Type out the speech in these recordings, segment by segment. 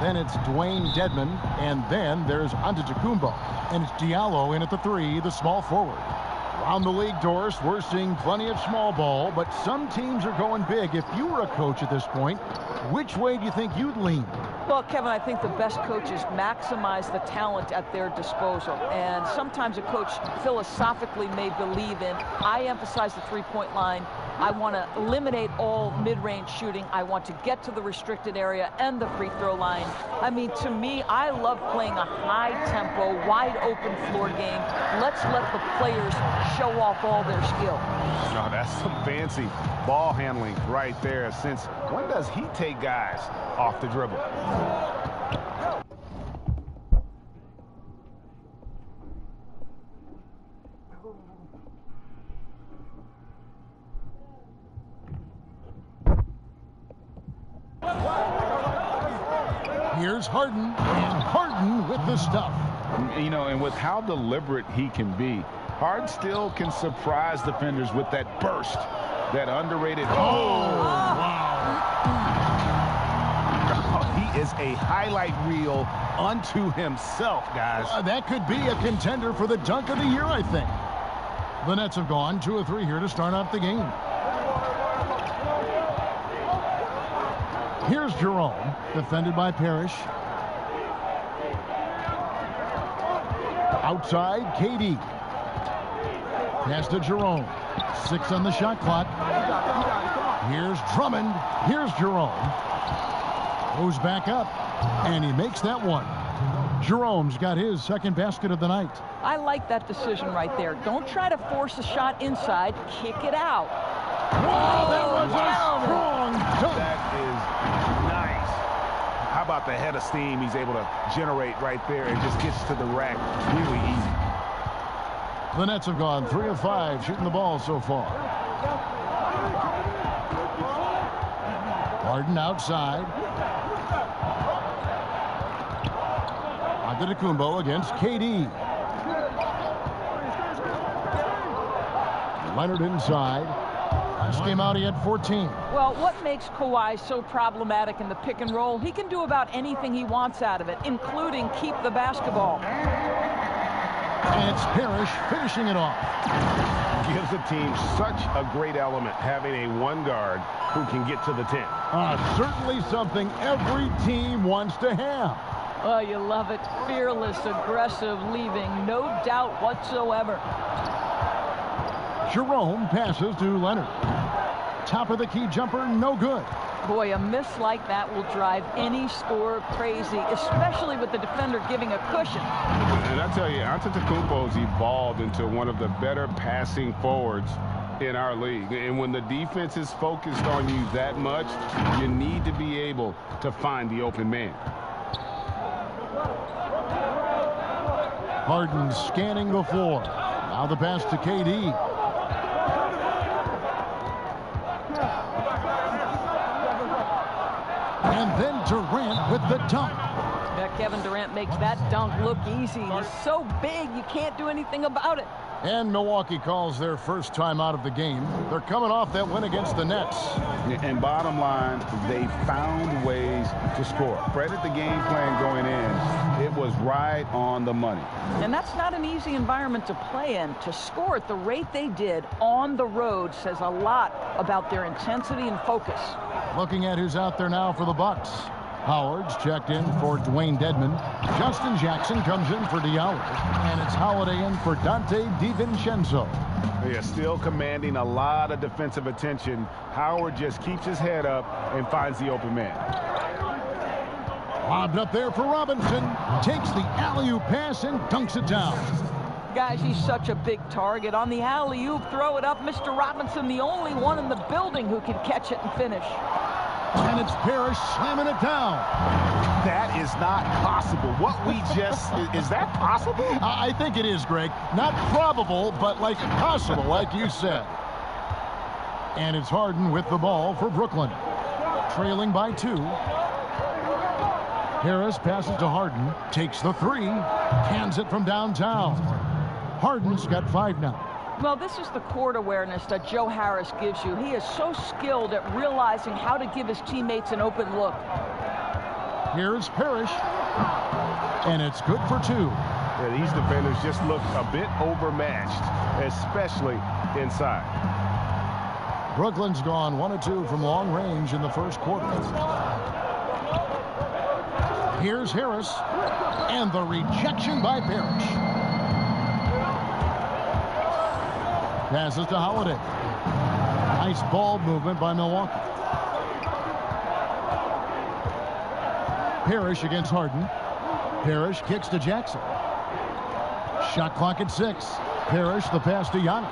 then it's Dwayne Dedmon, and then there's Antetokounmpo. And it's Diallo in at the 3, the small forward. Around the league, Doris, we're seeing plenty of small ball, but some teams are going big. If you were a coach at this point, which way do you think you'd lean? Well, Kevin, I think the best coaches maximize the talent at their disposal. And sometimes a coach philosophically may believe in, I emphasize the three-point line. I want to eliminate all mid-range shooting. I want to get to the restricted area and the free throw line. I mean, to me, I love playing a high-tempo, wide-open floor game. Let's let the players show off all their skill. No, that's some fancy ball handling right there. Since when does he take guys off the dribble? Here's Harden, and Harden with the stuff. You know, and with how deliberate he can be, Harden still can surprise defenders with that burst, that underrated. Wow. He is a highlight reel unto himself, guys. That could be a contender for the dunk of the year, I think. The Nets have gone 2 of 3 here to start off the game. Here's Jerome, defended by Parrish. Outside, KD. Pass to Jerome. 6 on the shot clock. Here's Drummond. Here's Jerome. Goes back up, and he makes that one. Jerome's got his second basket of the night. I like that decision right there. Don't try to force a shot inside. Kick it out. Wow, that was a strong dunk. That is nice. How about the head of steam he's able to generate right there and just gets to the rack really easy. The Nets have gone 3 of 5 shooting the ball so far. Harden outside. Antetokounmpo against KD. Leonard inside. Last game out, he had 14. Well, what makes Kawhi so problematic in the pick and roll? He can do about anything he wants out of it, including keep the basketball. And it's Parrish finishing it off. Gives the team such a great element having a one guard who can get to the 10. Certainly something every team wants to have. Oh, you love it. Fearless, aggressive, leaving no doubt whatsoever. Jerome passes to Leonard. Top of the key jumper, no good. Boy, a miss like that will drive any scorer crazy, especially with the defender giving a cushion. And I tell you, Antetokounmpo's evolved into one of the better passing forwards in our league. And when the defense is focused on you that much, you need to be able to find the open man. Harden scanning the floor. Now the pass to KD. And then Durant with the dunk. Yeah, Kevin Durant makes that dunk look easy. He's so big, you can't do anything about it. And Milwaukee calls their first time out of the game. They're coming off that win against the Nets. And bottom line, they found ways to score. Credit the game plan going in. It was right on the money. And that's not an easy environment to play in. To score at the rate they did on the road says a lot about their intensity and focus. Looking at who's out there now for the Bucks. Howard's checked in for Dwayne Dedmon. Justin Jackson comes in for Diallo. And it's Holiday in for Dante DiVincenzo. Yeah, still commanding a lot of defensive attention. Howard just keeps his head up and finds the open man. Lobbed up there for Robinson. Takes the alley-oop pass and dunks it down. Guys, he's such a big target. On the alley-oop, throw it up. Mr. Robinson, the only one in the building who can catch it and finish. And it's Parrish slamming it down. That is not possible. What we just, is that possible? I think it is, Greg. Not probable, but like possible, like you said. And it's Harden with the ball for Brooklyn. Trailing by 2. Harris passes to Harden. Takes the 3. Hands it from downtown. Harden's got 5 now. Well, this is the court awareness that Joe Harris gives you. He is so skilled at realizing how to give his teammates an open look. Here's Parrish. And it's good for 2. Yeah, these defenders just look a bit overmatched, especially inside. Brooklyn's gone 1 of 2 from long range in the first quarter. Here's Harris. And the rejection by Parrish. Passes to Holiday. Nice ball movement by Milwaukee. Parrish against Harden. Parrish kicks to Jackson. Shot clock at 6. Parrish, the pass to Giannis.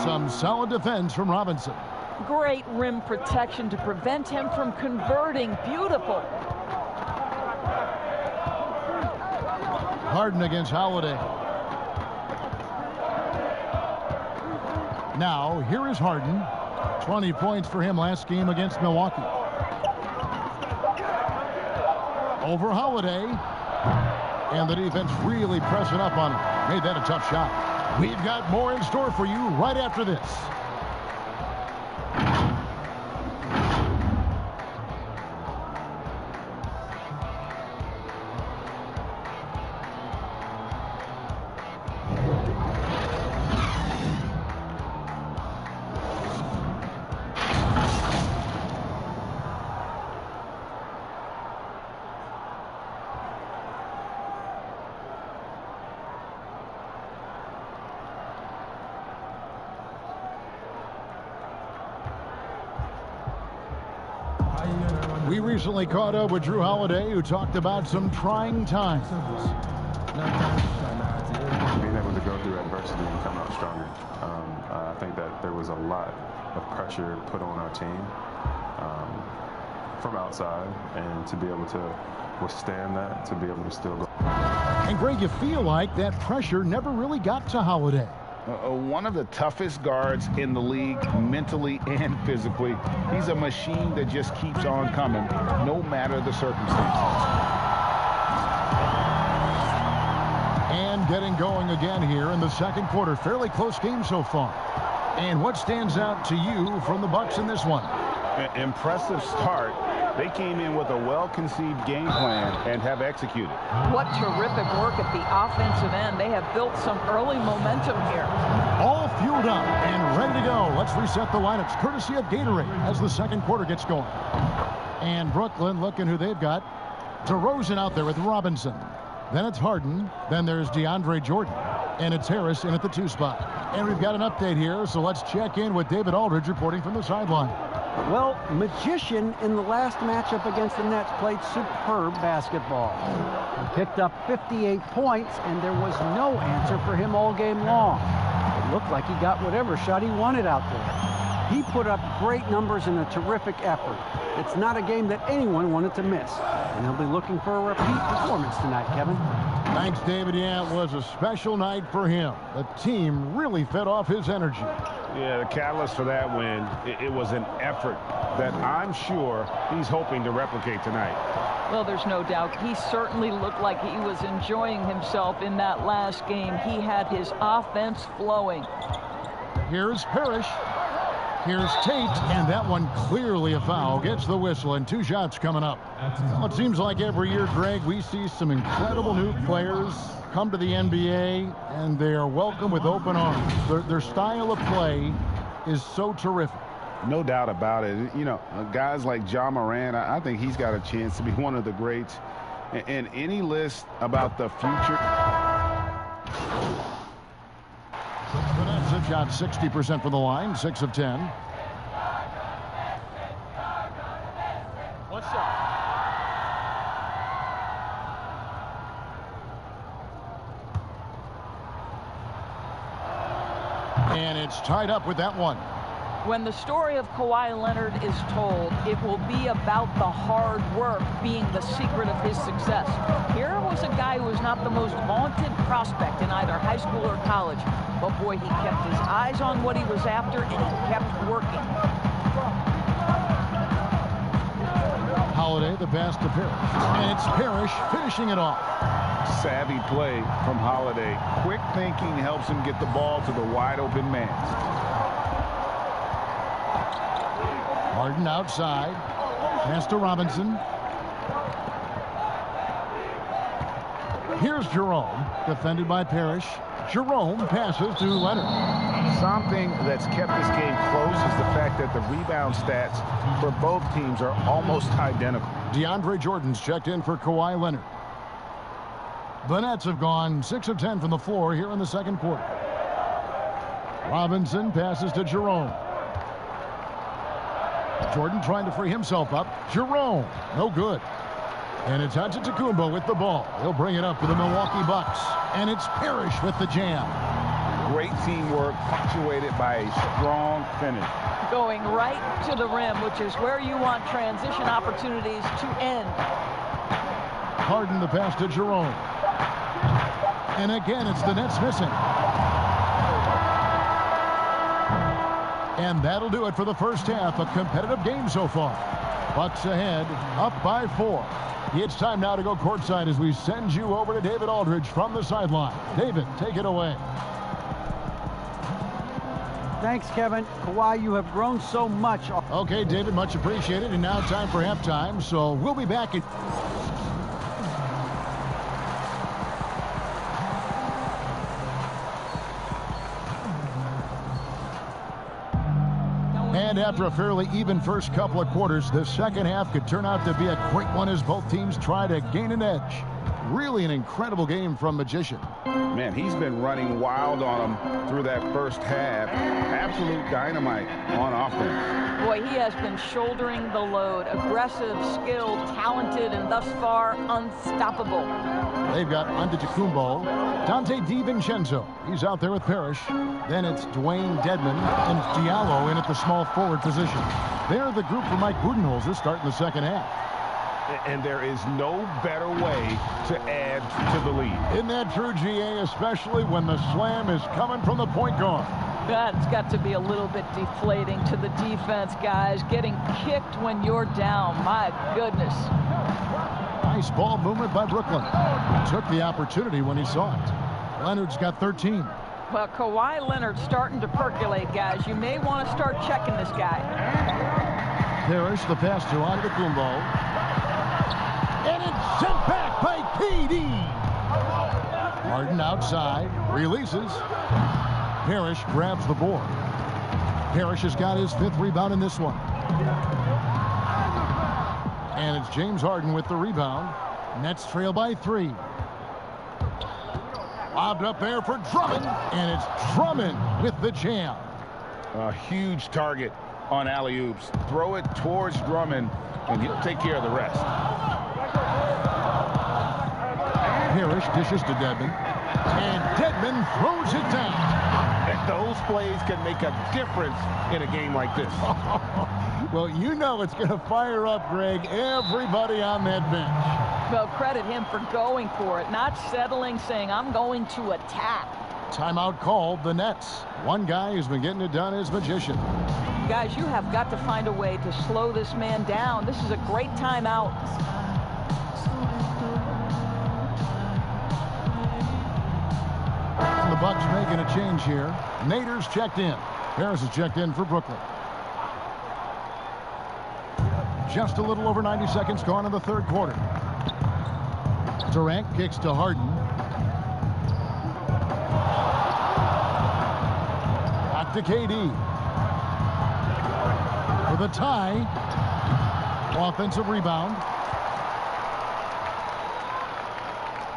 Some solid defense from Robinson. Great rim protection to prevent him from converting. Beautiful. Harden against Holiday. Now, here is Harden. 20 points for him last game against Milwaukee. Over Holiday. And the defense really pressing up on him. Made that a tough shot. We've got more in store for you right after this. We recently caught up with Drew Holiday, who talked about some trying times. Being able to go through adversity and come out stronger. I think that there was a lot of pressure put on our team from outside, and to be able to withstand that, to be able to still go. And Greg, you feel like that pressure never really got to Holiday. One of the toughest guards in the league, mentally and physically. He's a machine that just keeps on coming, no matter the circumstances. And getting going again here in the second quarter. Fairly close game so far. And what stands out to you from the Bucks in this one? Impressive start. They came in with a well-conceived game plan and have executed. What terrific work at the offensive end. They have built some early momentum here. All fueled up and ready to go. Let's reset the lineups courtesy of Gatorade as the second quarter gets going. And Brooklyn looking who they've got. DeRozan out there with Robinson. Then it's Harden. Then there's DeAndre Jordan. And it's Harris in at the 2 spot. And we've got an update here, so let's check in with David Aldridge reporting from the sideline. Well, Magician in the last matchup against the Nets played superb basketball. He picked up 58 points, and there was no answer for him all game long. It looked like he got whatever shot he wanted out there. He put up great numbers in a terrific effort. It's not a game that anyone wanted to miss. And he'll be looking for a repeat performance tonight, Kevin. Thanks, David. Yeah, it was a special night for him. The team really fed off his energy. Yeah, the catalyst for that win, it was an effort that I'm sure he's hoping to replicate tonight. Well, there's no doubt. He certainly looked like he was enjoying himself in that last game. He had his offense flowing. Here's Parrish. Here's Tate, and that one clearly a foul. Gets the whistle, and 2 shots coming up. Well, it seems like every year, Greg, we see some incredible new players come to the NBA, and they are welcome with open arms. Their style of play is so terrific. No doubt about it. You know, guys like Ja Morant, I think he's got a chance to be one of the greats. And any list about the future. Vanessa shot 60% from the line, 6 of 10. What's up? And it's tied up with that one. When the story of Kawhi Leonard is told, it will be about the hard work being the secret of his success. Here was a guy who was not the most vaunted prospect in either high school or college, but boy, he kept his eyes on what he was after, and he kept working. Holiday, the pass to Parrish. And it's Parrish finishing it off. Savvy play from Holiday. Quick thinking helps him get the ball to the wide open man. Harden outside. Pass to Robinson. Here's Jerome, defended by Parrish. Jerome passes to Leonard. Something that's kept this game close is the fact that the rebound stats for both teams are almost identical. DeAndre Jordan's checked in for Kawhi Leonard. The Nets have gone 6 of 10 from the floor here in the second quarter. Robinson passes to Jerome. Jordan trying to free himself up. Jerome, no good. And it's Antetokounmpo with the ball. He'll bring it up for the Milwaukee Bucks. And it's Parrish with the jam. Great teamwork punctuated by a strong finish. Going right to the rim, which is where you want transition opportunities to end. Harden the pass to Jerome. And again, it's the Nets missing. And that'll do it for the first half. A competitive game so far. Bucks ahead, up by 4. It's time now to go courtside as we send you over to David Aldridge from the sideline. David, take it away. Thanks, Kevin. Kawhi, you have grown so much. Okay, David, much appreciated. And now time for halftime, so we'll be back in... And after a fairly even first couple of quarters, the second half could turn out to be a great one as both teams try to gain an edge. Really an incredible game from Magician. Man, he's been running wild on him through that first half. Absolute dynamite on offense. Boy, he has been shouldering the load. Aggressive, skilled, talented, and thus far unstoppable. They've got Antetokounmpo, Dante DiVincenzo. He's out there with Parrish. Then it's Dwayne Dedmon and Diallo in at the small forward position. They're the group for Mike Budenholzer starting the second half. And there is no better way to add to the lead. Isn't that true, GA, especially when the slam is coming from the point guard? That's got to be a little bit deflating to the defense, guys. Getting kicked when you're down. My goodness. Nice ball movement by Brooklyn. Took the opportunity when he saw it. Leonard's got 13. Well, Kawhi Leonard starting to percolate, guys. You may want to start checking this guy. Parrish, the pass to Antetokounmpo. And it's sent back by KD. Harden outside, releases. Parrish grabs the board. Parrish has got his 5th rebound in this one. And it's James Harden with the rebound. Nets trail by 3. Lobbed up there for Drummond. And it's Drummond with the jam. A huge target on alley-oops. Throw it towards Drummond, and he'll take care of the rest. Parrish dishes to Dedmon. And Dedmon throws it down. And those plays can make a difference in a game like this. Well, you know it's going to fire up, Greg, everybody on that bench. Well, credit him for going for it, not settling, saying, I'm going to attack. Timeout called, the Nets. One guy who's been getting it done is Magician. Guys, you have got to find a way to slow this man down. This is a great timeout. The Bucks making a change here. Nader's checked in. Harris is checked in for Brooklyn. Just a little over 90 seconds gone in the third quarter. Durant kicks to Harden. Back to KD. For the tie. Offensive rebound.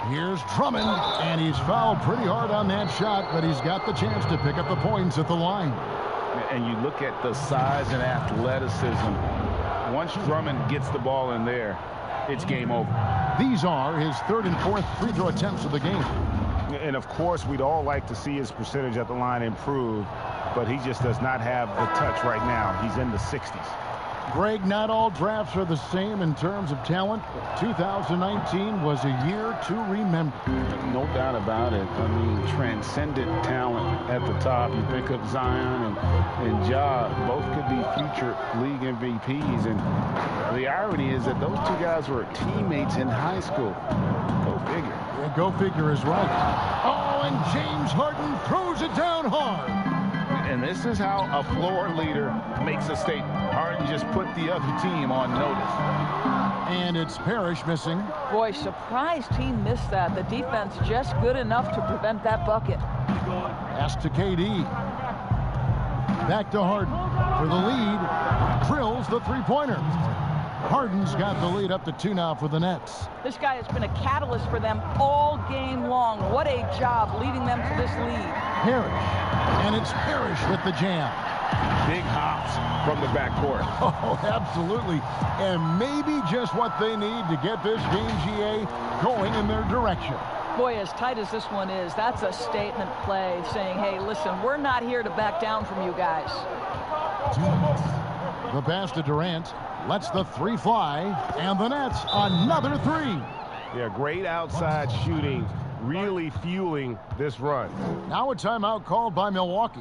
Here's Drummond, and he's fouled pretty hard on that shot, but he's got the chance to pick up the points at the line. And you look at the size and athleticism. Once Drummond gets the ball in there, it's game over. These are his 3rd and 4th free throw attempts of the game. And, of course, we'd all like to see his percentage at the line improve, but he just does not have the touch right now. He's in the 60s. Greg, not all drafts are the same in terms of talent. 2019 was a year to remember. No doubt about it. I mean, transcendent talent at the top. You think of Zion and Ja, both could be future league MVPs. And the irony is that those two guys were teammates in high school. Go figure. Yeah, go figure is right. Oh, and James Harden throws it down hard. And this is how a floor leader makes a statement. Harden just put the other team on notice. And it's Parrish missing. Boy, surprised he missed that. The defense just good enough to prevent that bucket. Pass to KD. Back to Harden for the lead. Drills the three-pointer. Harden's got the lead up to 2 now for the Nets. This guy has been a catalyst for them all game long. What a job leading them to this lead. Parrish. And it's Parrish with the jam. Big hops from the backcourt. Oh, absolutely. And maybe just what they need to get this game, GA, going in their direction. Boy, as tight as this one is, that's a statement play saying, hey, listen, we're not here to back down from you guys. The pass to Durant lets the three fly, and the Nets another three. Yeah, great outside shooting, really fueling this run. Now a timeout called by Milwaukee.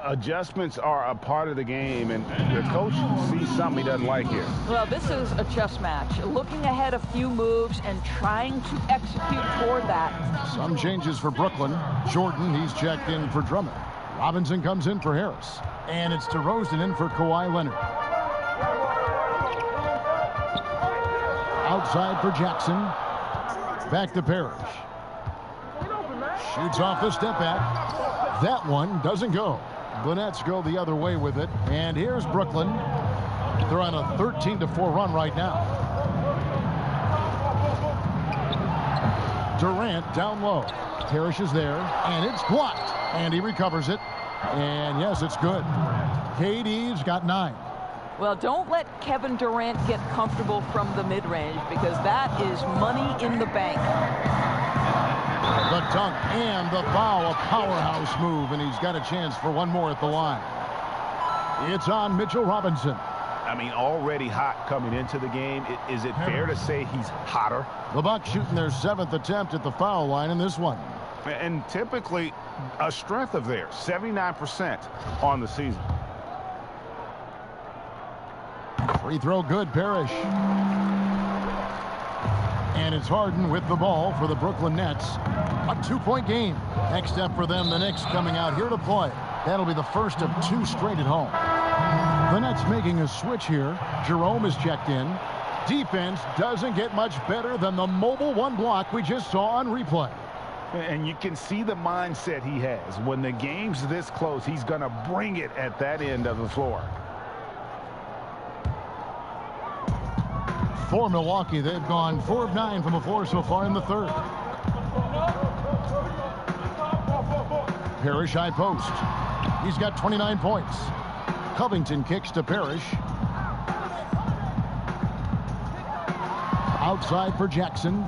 Adjustments are a part of the game, and the coach sees something he doesn't like here. Well, this is a chess match. Looking ahead a few moves and trying to execute toward that. Some changes for Brooklyn. Jordan, he's checked in for Drummond. Robinson comes in for Harris. And it's DeRozan in for Kawhi Leonard. Outside for Jackson. Back to Parrish. Shoots off the step back. That one doesn't go. The Nets go the other way with it. And here's Brooklyn. They're on a 13-4 run right now. Durant down low. Parrish is there. And it's blocked. And he recovers it. And yes, it's good. KD's got 9. Well, don't let Kevin Durant get comfortable from the mid-range because that is money in the bank. The dunk and the foul, a powerhouse move, and he's got a chance for one more at the line. It's on Mitchell Robinson. I mean, already hot coming into the game. Is it fair to say he's hotter? The Bucks shooting their 7th attempt at the foul line in this one. And typically a strength of theirs, 79% on the season. Free throw good, Parrish. And it's Harden with the ball for the Brooklyn Nets. A 2-point game. Next up for them, the Knicks coming out here to play. That'll be the first of 2 straight at home. The Nets making a switch here. Jerome is checked in. Defense doesn't get much better than the mobile one block we just saw on replay. And you can see the mindset he has. When the game's this close, he's going to bring it at that end of the floor. For Milwaukee, they've gone 4 of 9 from the floor so far in the third. Parrish high post. He's got 29 points. Covington kicks to Parrish. Outside for Jackson.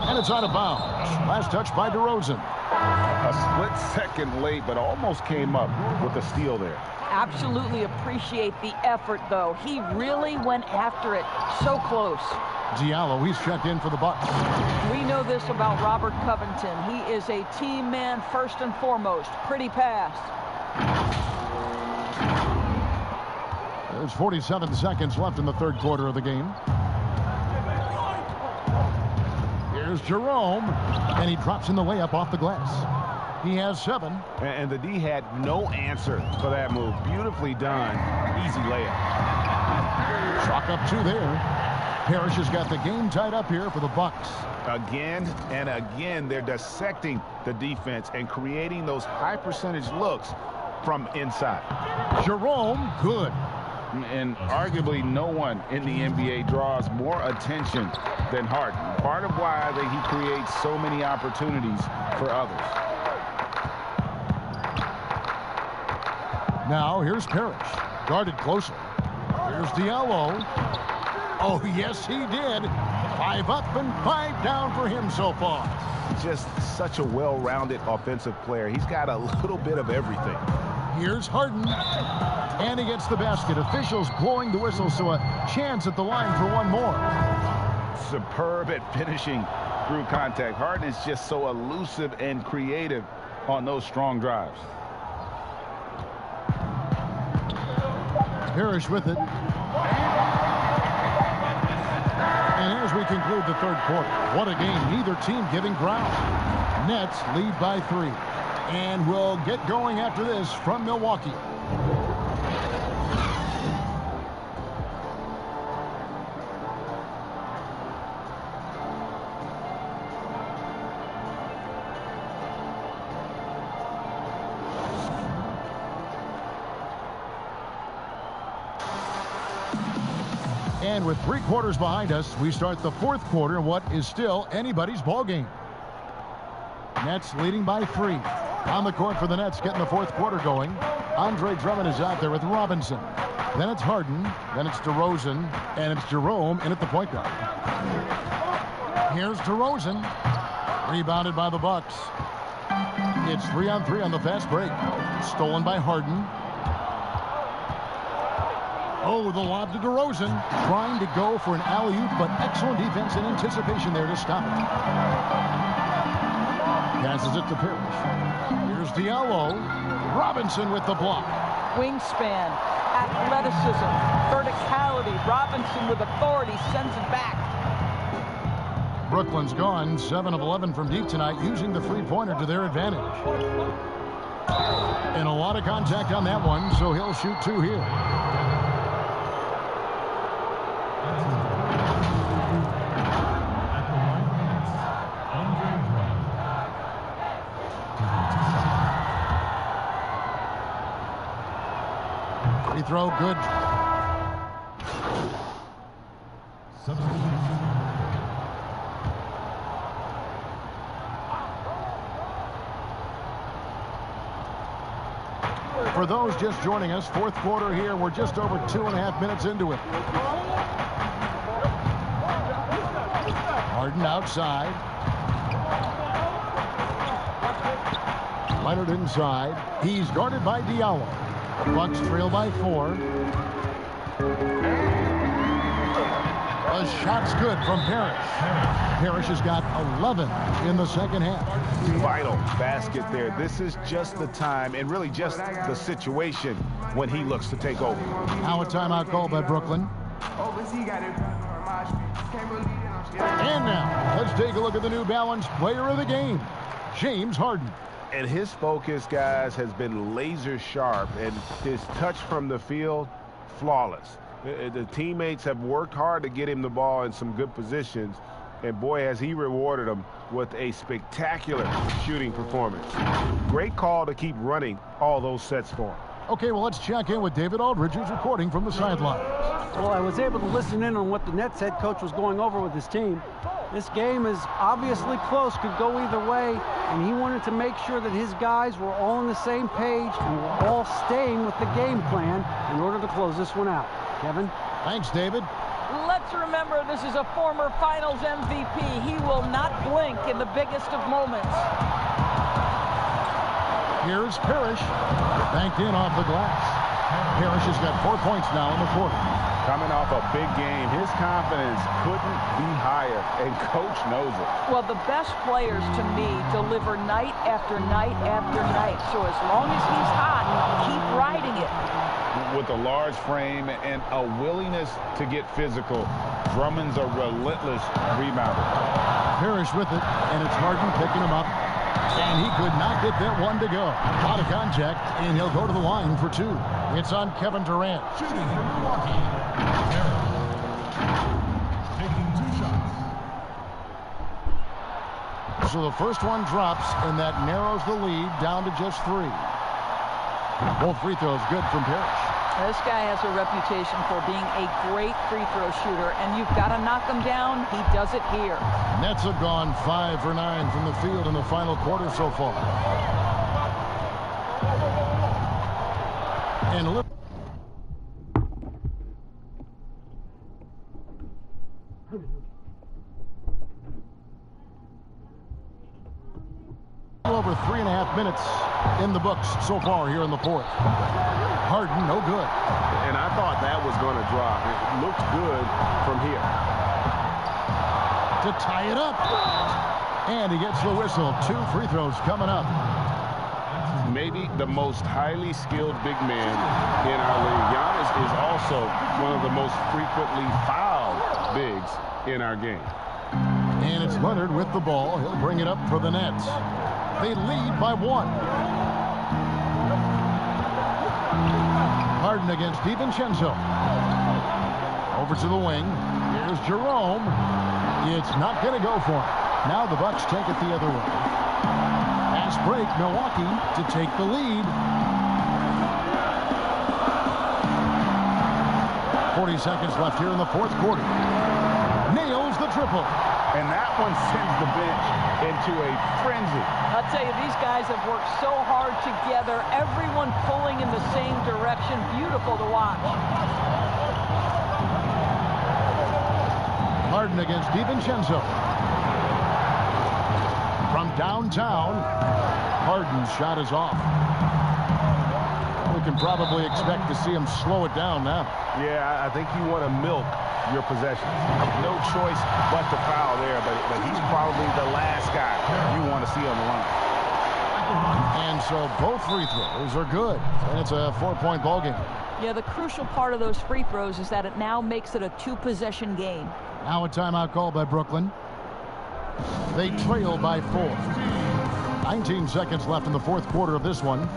And it's out of bounds. Last touch by DeRozan. A split second late, but almost came up with a steal there. Absolutely appreciate the effort, though. He really went after it. So close. Diallo, he's checked in for the Bucks. We know this about Robert Covington. He is a team man first and foremost. Pretty pass. There's 47 seconds left in the third quarter of the game. Here's Jerome, and he drops in the layup off the glass. He has 7. And the D had no answer for that move. Beautifully done. Easy layup. Chalk up 2 there. Parrish has got the game tied up here for the Bucks. Again and again, they're dissecting the defense and creating those high percentage looks from inside. Jerome, good. And arguably no one in the NBA draws more attention than Harden. Part of why he creates so many opportunities for others. Now here's Parrish, guarded closely. Here's Diallo. Oh, yes, he did. 5 up and 5 down for him so far. Just such a well-rounded offensive player. He's got a little bit of everything. Here's Harden. And he gets the basket. Officials blowing the whistle, so a chance at the line for one more. Superb at finishing through contact. Harden is just so elusive and creative on those strong drives. Parrish with it. And as we conclude the third quarter, what a game. Neither team giving ground. Nets lead by 3. And we'll get going after this from Milwaukee. And with 3 quarters behind us, we start the 4th quarter in what is still anybody's ball game. Nets leading by 3. On the court for the Nets, getting the 4th quarter going. Andre Drummond is out there with Robinson. Then it's Harden. Then it's DeRozan. And it's Jerome in at the point guard. Here's DeRozan. Rebounded by the Bucks. It's 3-on-3 on the fast break. Stolen by Harden. Oh, the lob to DeRozan. Trying to go for an alley-oop, but excellent defense and anticipation there to stop it. Passes it to Parrish. Here's Diallo. Robinson with the block. Wingspan, athleticism, verticality. Robinson with authority sends it back. Brooklyn's gone 7 of 11 from deep tonight, using the three-pointer to their advantage. And a lot of contact on that one, so he'll shoot 2 here. Free throw, good. For those just joining us, 4th quarter here. We're just over 2.5 minutes into it. Harden outside. Leonard inside. He's guarded by Diallo. The Bucks trail by 4. The shot's good from Parrish. Parrish has got 11 in the second half. Vital basket there. This is just the time and really just the situation when he looks to take over. Now a timeout call by Brooklyn. And now let's take a look at the New Balance player of the game, James Harden. And his focus, guys, has been laser sharp, and his touch from the field, flawless. The teammates have worked hard to get him the ball in some good positions, and boy, has he rewarded them with a spectacular shooting performance. Great call to keep running all those sets for him. Okay, well, let's check in with David Aldridge, who's reporting from the sidelines. Well, I was able to listen in on what the Nets head coach was going over with his team. This game is obviously close, could go either way, and he wanted to make sure that his guys were all on the same page and were all staying with the game plan in order to close this one out. Kevin? Thanks, David. Let's remember, this is a former Finals MVP. He will not blink in the biggest of moments. Here's Parrish. Banked in off the glass. Parrish has got 4 points now in the quarter. Coming off a big game, his confidence couldn't be higher, and coach knows it. Well, the best players, to me, deliver night after night after night. So as long as he's hot, keep riding it. With a large frame and a willingness to get physical, Drummond's a relentless rebounder. Parrish with it, and it's Harden picking him up. And he could not get that one to go. Out of contact, and he'll go to the line for 2. It's on Kevin Durant. Shooting for Milwaukee, taking 2 shots. So the first one drops, and that narrows the lead down to just 3. Both free throws good from Parrish. This guy has a reputation for being a great free throw shooter, and you've got to knock him down. He does it here. Nets have gone 5 for 9 from the field in the final quarter so far. And a little over 3.5 minutes in the books so far here in the 4th. Harden, no good. And I thought that was going to drop. It looked good from here. To tie it up. And he gets the whistle. 2 free throws coming up. Maybe the most highly skilled big man in our league. Giannis is also one of the most frequently fouled bigs in our game. And it's Leonard with the ball. He'll bring it up for the Nets. They lead by 1. Harden against DiVincenzo. Over to the wing. Here's Jerome. It's not going to go for him. Now the Bucks take it the other way. Fast break, Milwaukee to take the lead. 40 seconds left here in the fourth quarter. Nails the triple. And that one sends the bench into a frenzy. I'll tell you, these guys have worked so hard together. Everyone pulling in the same direction. Beautiful to watch. Harden against DiVincenzo. From downtown, Harden's shot is off. We can probably expect to see him slow it down now. Yeah, I think you want to milk your possessions. No choice but to foul there, but he's probably the last guy you want to see on the line. And so both free throws are good, and it's a 4-point ball game. Yeah, the crucial part of those free throws is that it now makes it a 2-possession game. Now a timeout call by Brooklyn. They trail by 4. 19 seconds left in the fourth quarter of this one.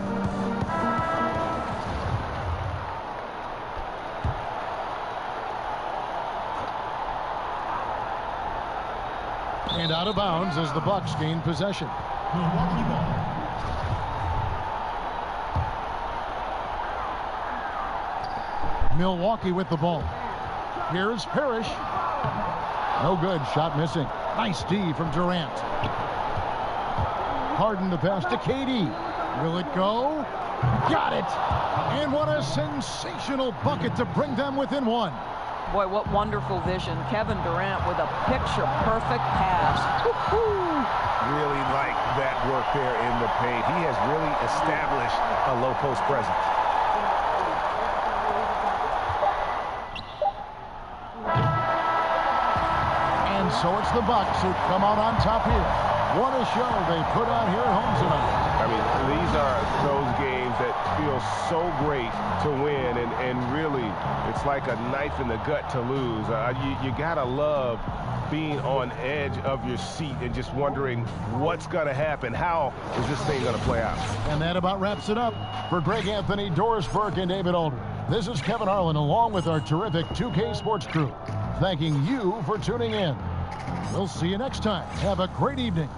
And out of bounds as the Bucks gain possession. Milwaukee ball. Milwaukee with the ball. Here's Parrish. No good. Shot missing. Nice D from Durant. Harden the pass to KD. Will it go? Got it. And what a sensational bucket to bring them within one. Boy, what wonderful vision. Kevin Durant with a picture-perfect pass. Really like that work there in the paint. He has really established a low post presence. And so it's the Bucks who come out on top here. What a show they put on here at home tonight. I mean, these are those games that feel so great to win, and really, it's like a knife in the gut to lose. You gotta love being on edge of your seat and just wondering what's gonna happen. How is this thing gonna play out? And that about wraps it up. For Greg Anthony, Doris Burke, and David Alder, this is Kevin Harlan along with our terrific 2K Sports crew, thanking you for tuning in. We'll see you next time. Have a great evening.